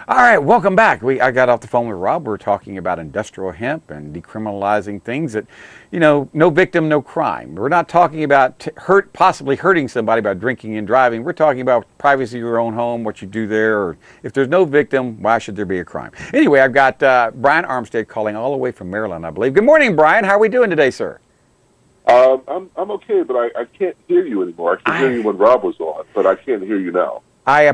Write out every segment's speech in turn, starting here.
All right, welcome back. I got off the phone with Rob. We're talking about industrial hemp and decriminalizing things that, no victim, no crime. We're not talking about possibly hurting somebody by drinking and driving. We're talking about privacy of your own home, what you do there, or if there's no victim, why should there be a crime? Anyway, I've got Brian Armstead calling all the way from Maryland, I believe. Good morning, Brian. How are we doing today, sir? I'm okay, but I can't hear you anymore. I could hear you when Rob was on, but I can't hear you now. I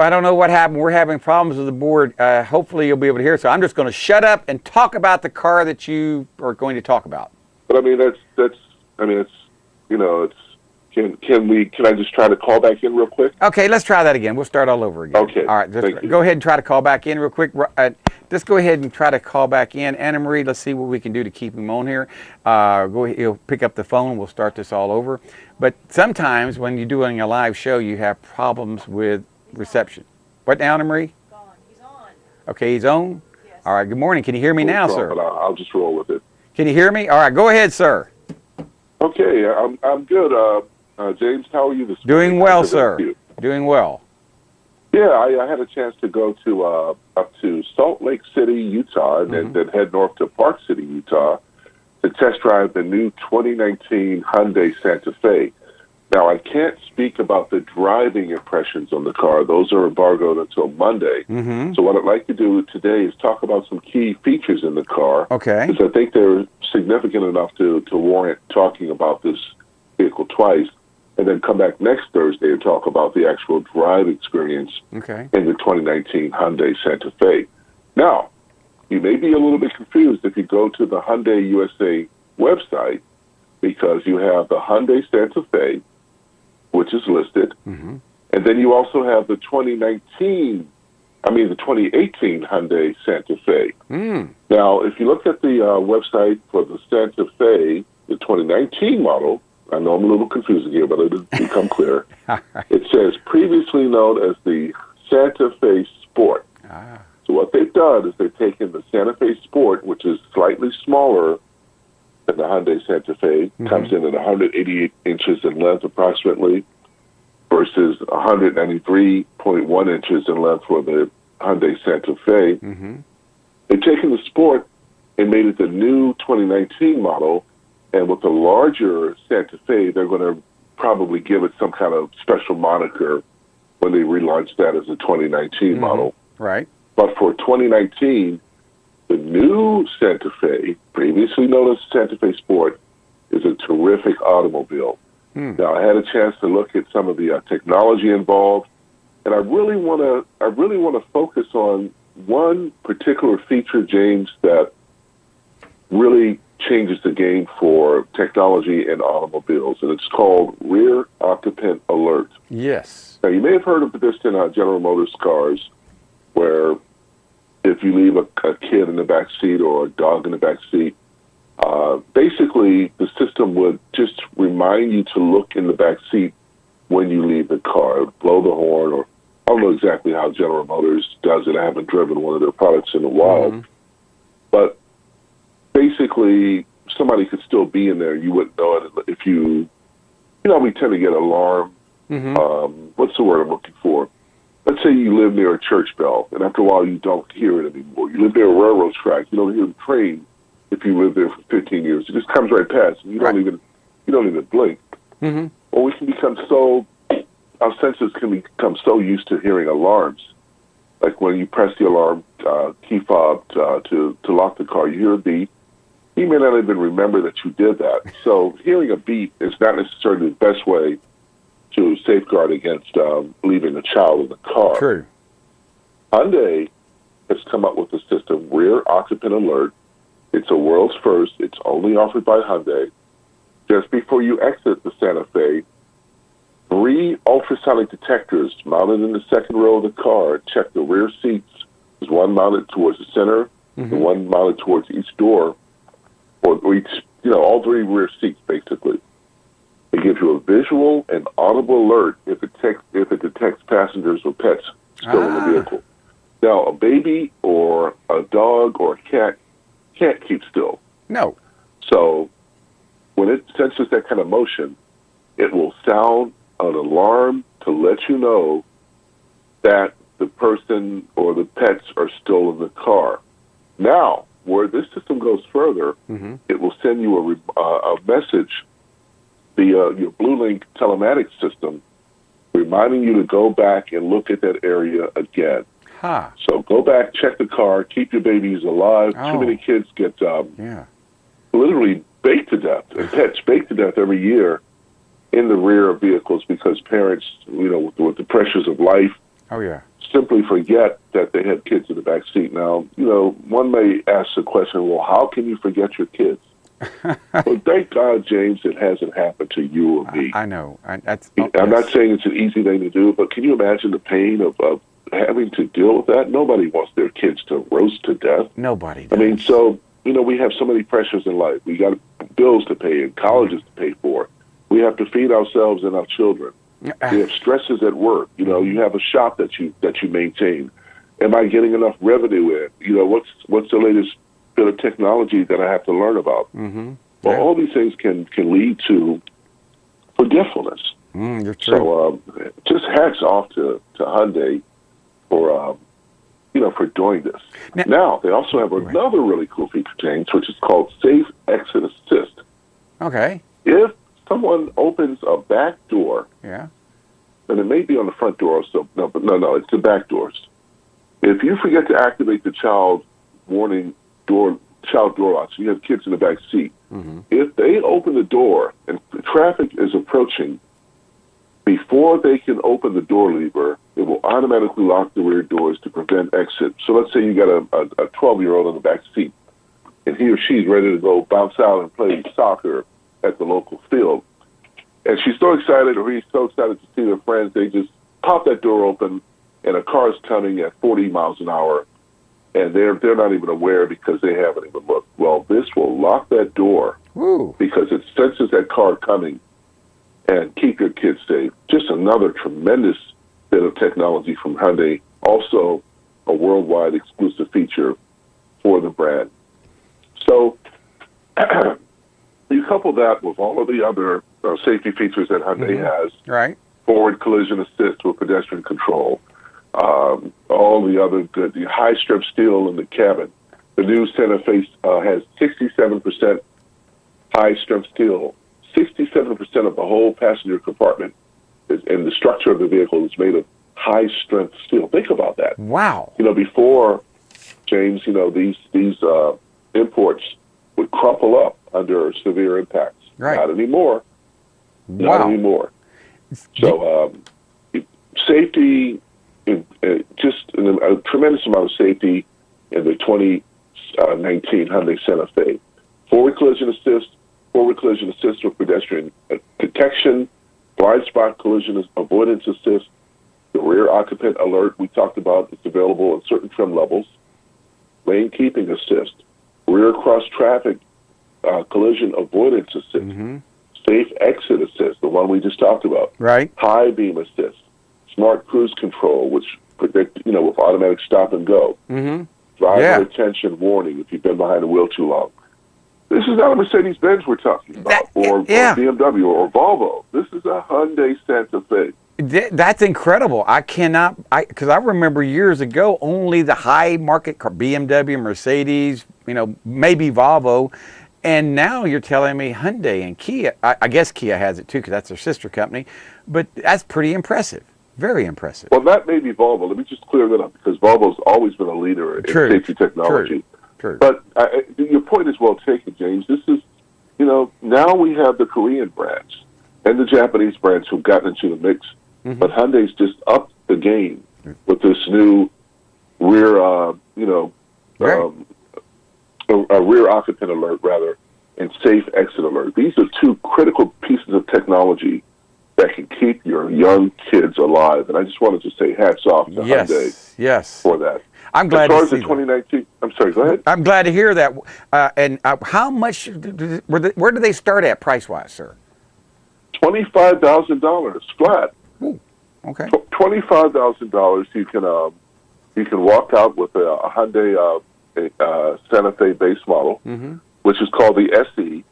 don't know what happened. We're having problems with the board. Hopefully you'll be able to hear. So I'm just going to shut up and talk about the car that you are going to talk about. But I mean, can I just try to call back in real quick? Okay, let's try that again. We'll start all over again. Okay. All right, go ahead and try to call back in real quick. Just go ahead and try to call back in. Anna Marie, let's see what we can do to keep him on here. Go ahead, he'll pick up the phone. We'll start this all over. But sometimes when you're doing a live show, you have problems with reception. What now, Anna Marie? Gone. He's on. Okay, he's on? Yes. All right, good morning. Can you hear me now, sir? But I'll just roll with it. Can you hear me? All right, go ahead, sir. Okay, I'm good. James, how are you this Doing morning? well, sir. Doing well. Yeah, I had a chance to go to up to Salt Lake City, Utah, and then head north to Park City, Utah, to test drive the new 2019 Hyundai Santa Fe. Now, I can't speak about the driving impressions on the car. Those are embargoed until Monday. So what I'd like to do today is talk about some key features in the car. Okay. Because I think they're significant enough to warrant talking about this vehicle twice, and then come back next Thursday and talk about the actual drive experience in the 2019 Hyundai Santa Fe. Now, you may be a little bit confused if you go to the Hyundai USA website, because you have the Hyundai Santa Fe, which is listed, and then you also have the 2018 Hyundai Santa Fe. Now, if you look at the website for the Santa Fe, the 2019 model, I know I'm a little confusing here, but it'll become clear. It says previously known as the Santa Fe Sport. So what they've done is they've taken the Santa Fe Sport, which is slightly smaller than the Hyundai Santa Fe, comes in at 188 inches in length approximately, versus 193.1 inches in length for the Hyundai Santa Fe. They've taken the Sport and made it the new 2019 model, and with the larger Santa Fe, they're going to probably give it some kind of special moniker when they relaunch that as a 2019 model. Right. But for 2019, the new Santa Fe, previously known as Santa Fe Sport, is a terrific automobile. Now, I had a chance to look at some of the technology involved, and I really want to focus on one particular feature, James, that really changes the game for technology in automobiles, and it's called rear occupant alert. Yes. Now, you may have heard of this in General Motors cars, where if you leave a kid in the back seat or a dog in the back seat, basically the system would just remind you to look in the back seat when you leave the car. It would blow the horn, or I don't know exactly how General Motors does it. I haven't driven one of their products in a while. But basically, somebody could still be in there. You wouldn't know it if we tend to get alarm. What's the word I'm looking for? Let's say you live near a church bell, and after a while you don't hear it anymore. You live near a railroad track. You don't hear the train if you live there for 15 years. It just comes right past, and you don't even blink. Or we can become our senses can become so used to hearing alarms. Like when you press the alarm key fob to lock the car, you hear a beep. You may not even remember that you did that. So hearing a beep is not necessarily the best way to safeguard against leaving a child in the car. True. Hyundai has come up with the system, Rear Occupant Alert. It's a world's first. It's only offered by Hyundai. Just before you exit the Santa Fe, 3 ultrasonic detectors mounted in the second row of the car check the rear seats. There's one mounted towards the center, and one mounted towards each door, or each, all 3 rear seats, basically. It gives you a visual and audible alert if it detects passengers or pets still in the vehicle. Now, a baby or a dog or a cat can't keep still. No. So when it senses that kind of motion, it will sound an alarm to let you know that the person or the pets are still in the car. Now, where this system goes further, it will send you a message via your BlueLink telematics system, reminding you to go back and look at that area again. Huh. So go back, check the car, keep your babies alive. Oh. Too many kids get literally baked to death, and pets baked to death every year in the rear of vehicles because parents, with the pressures of life, simply forget that they have kids in the back seat. Now, one may ask the question, well, how can you forget your kids? Well, thank God, James, it hasn't happened to you or me. I know. I'm not saying it's an easy thing to do, but can you imagine the pain of having to deal with that? Nobody wants their kids to roast to death. Nobody does. I mean, so, we have so many pressures in life. We got bills to pay and colleges to pay for. We have to feed ourselves and our children. We have stresses at work. You have a shop that you maintain. Am I getting enough revenue in? What's the latest bit of technology that I have to learn about? Well, all these things can lead to forgetfulness. You're true. So just hats off to Hyundai for doing this. Now they also have another really cool feature, James, which is called Safe Exit Assist. Okay. If someone opens a back door, and it may be on the front door also. No, it's the back doors. If you forget to activate the child door locks, you have kids in the back seat. If they open the door and traffic is approaching, before they can open the door lever, it will automatically lock the rear doors to prevent exit. So let's say you got a 12-year-old in the back seat, and he or she's ready to go bounce out and play soccer at the local field. And she's so excited, or he's so excited to see their friends, they just pop that door open, and a car is coming at 40 miles an hour, and they're not even aware because they haven't even looked. Well, this will lock that door because it senses that car coming and keep your kids safe. Just another tremendous bit of technology from Hyundai, also a worldwide exclusive feature for the brand. So you couple that with all of the other safety features that Hyundai has, forward collision assist with pedestrian control, all the other good, the high strip steel in the cabin. The new Santa Fe has 67% high strip steel. 67% of the whole passenger compartment and the structure of the vehicle is made of high-strength steel. Think about that. Wow. Before, James, these imports would crumple up under severe impacts. Not anymore. Not anymore. So safety, just a tremendous amount of safety in the 2019 Hyundai Santa Fe. Forward collision assist with pedestrian detection, blind spot collision avoidance assist, the rear occupant alert we talked about, it's available in certain trim levels, lane keeping assist, rear cross traffic collision avoidance assist, safe exit assist, the one we just talked about, high beam assist, smart cruise control, which predict, with automatic stop and go, driver attention warning if you've been behind the wheel too long. This is not a Mercedes-Benz we're talking about, or BMW or Volvo. This is a Hyundai Santa Fe. That's incredible. Because I remember years ago, only the high market car, BMW, Mercedes, maybe Volvo. And now you're telling me Hyundai and Kia. I guess Kia has it too, because that's their sister company. But that's pretty impressive. Very impressive. Well, that may be Volvo. Let me just clear that up, because Volvo's always been a leader in safety technology. True. But your point is well taken, James. This is, now we have the Korean brands and the Japanese brands who've gotten into the mix. But Hyundai's just upped the game with this new rear, a rear occupant alert, rather, and safe exit alert. These are two critical pieces of technology that can keep your young kids alive. And I just wanted to say hats off to Hyundai for that. I'm glad to see As far as the 2019, I'm sorry, go ahead. I'm glad to hear that. And how much, where do they start at price-wise, sir? $25,000 flat. Ooh, okay. $25,000, you can walk out with a Hyundai Santa Fe base model, which is called the SE.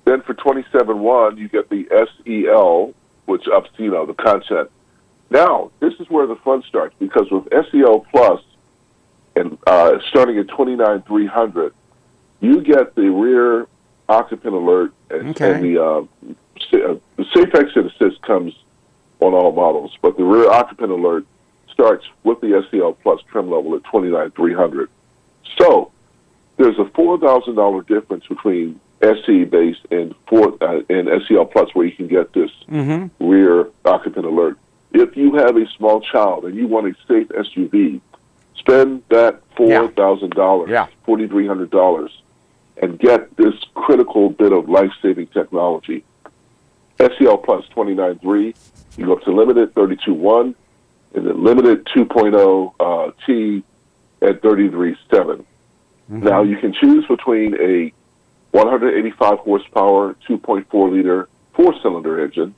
Then for $27,100, you get the SEL, which ups, the content. Now, this is where the fun starts, because with SEL Plus and starting at $29,300, you get the rear occupant alert, and the safe exit assist comes on all models, but the rear occupant alert starts with the SEL Plus trim level at $29,300. So there's a $4,000 difference between SE base and SEL Plus, where you can get this rear occupant alert. If you have a small child and you want a safe SUV, spend that $4,000, $4,300, and get this critical bit of life-saving technology. SEL Plus $29,300, you go up to limited $32,100, and then limited 2.0 T at $33,700. Now you can choose between a 185 horsepower, 2.4 liter, 4-cylinder engine,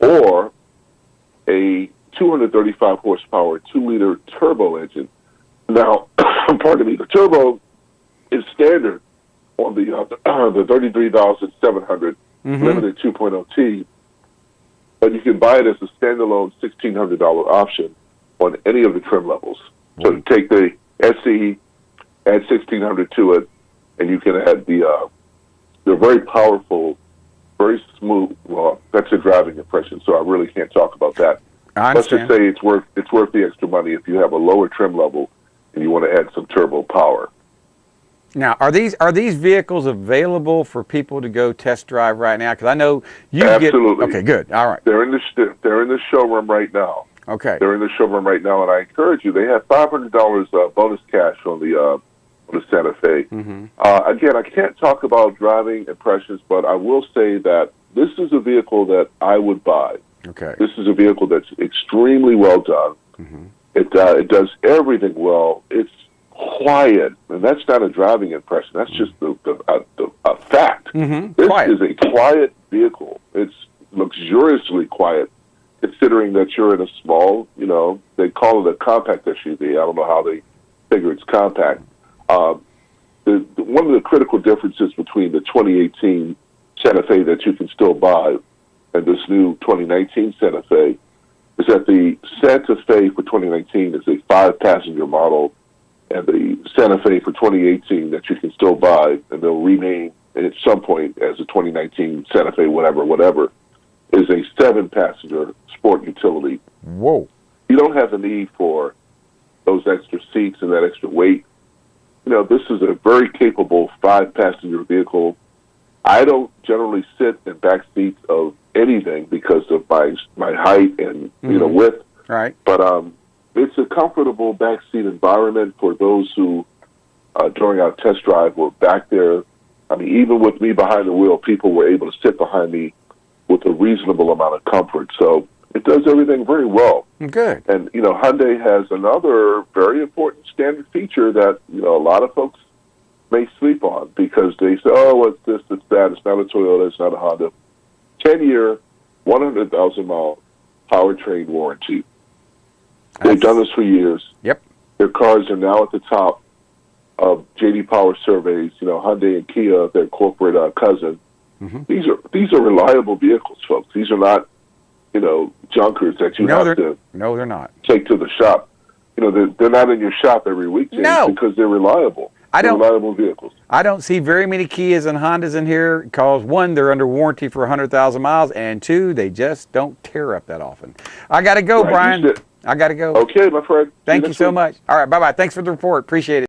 or a 235 horsepower, 2-liter turbo engine. Now, pardon me, the turbo is standard on the 33,700 limited 2.0 T, but you can buy it as a standalone $1,600 option on any of the trim levels. So you take the SE, add $1,600 to it, and you can add the very powerful, very smooth. Well, that's a driving impression, so I really can't talk about that. Let's just say it's worth the extra money if you have a lower trim level and you want to add some turbo power. Now, are these vehicles available for people to go test drive right now? Because I know you Absolutely. Okay, good. All right. They're in the showroom right now. Okay. They're in the showroom right now, and I encourage you. They have $500 bonus cash on the Santa Fe. Again, I can't talk about driving impressions, but I will say that this is a vehicle that I would buy. Okay. This is a vehicle that's extremely well done. It does everything well. It's quiet, and that's not a driving impression. That's just a fact. This is a quiet vehicle. It's luxuriously quiet, considering that you're in a small, they call it a compact SUV. I don't know how they figure it's compact. One of the critical differences between the 2018 Santa Fe that you can still buy and this new 2019 Santa Fe is that the Santa Fe for 2019 is a 5-passenger model, and the Santa Fe for 2018 that you can still buy, and they'll rename at some point as a 2019 Santa Fe whatever, is a 7-passenger sport utility. Whoa. You don't have the need for those extra seats and that extra weight. This is a very capable 5-passenger vehicle. I don't generally sit in back seats of anything because of my height and width. Right. But it's a comfortable backseat environment for those who, during our test drive, were back there. I mean, even with me behind the wheel, people were able to sit behind me with a reasonable amount of comfort. So it does everything very well. Good. And, Hyundai has another very important standard feature that, a lot of folks may sleep on because they say, oh, it's this, it's that, it's not a Toyota, it's not a Honda. 10-year, 100,000-mile powertrain warranty. They've done this for years. Yep. Their cars are now at the top of J.D. Power surveys. Hyundai and Kia, their corporate cousin. These are reliable vehicles, folks. These are not, junkers that you have to. No, they're not. Take to the shop. They're not in your shop every week, James, because they're reliable. Reliable vehicles. I don't see very many Kias and Hondas in here because, one, they're under warranty for 100,000 miles, and two, they just don't tear up that often. I got to go, Brian. I got to go. Okay, my friend. Thank you so much. All right, bye-bye. Thanks for the report. Appreciate it.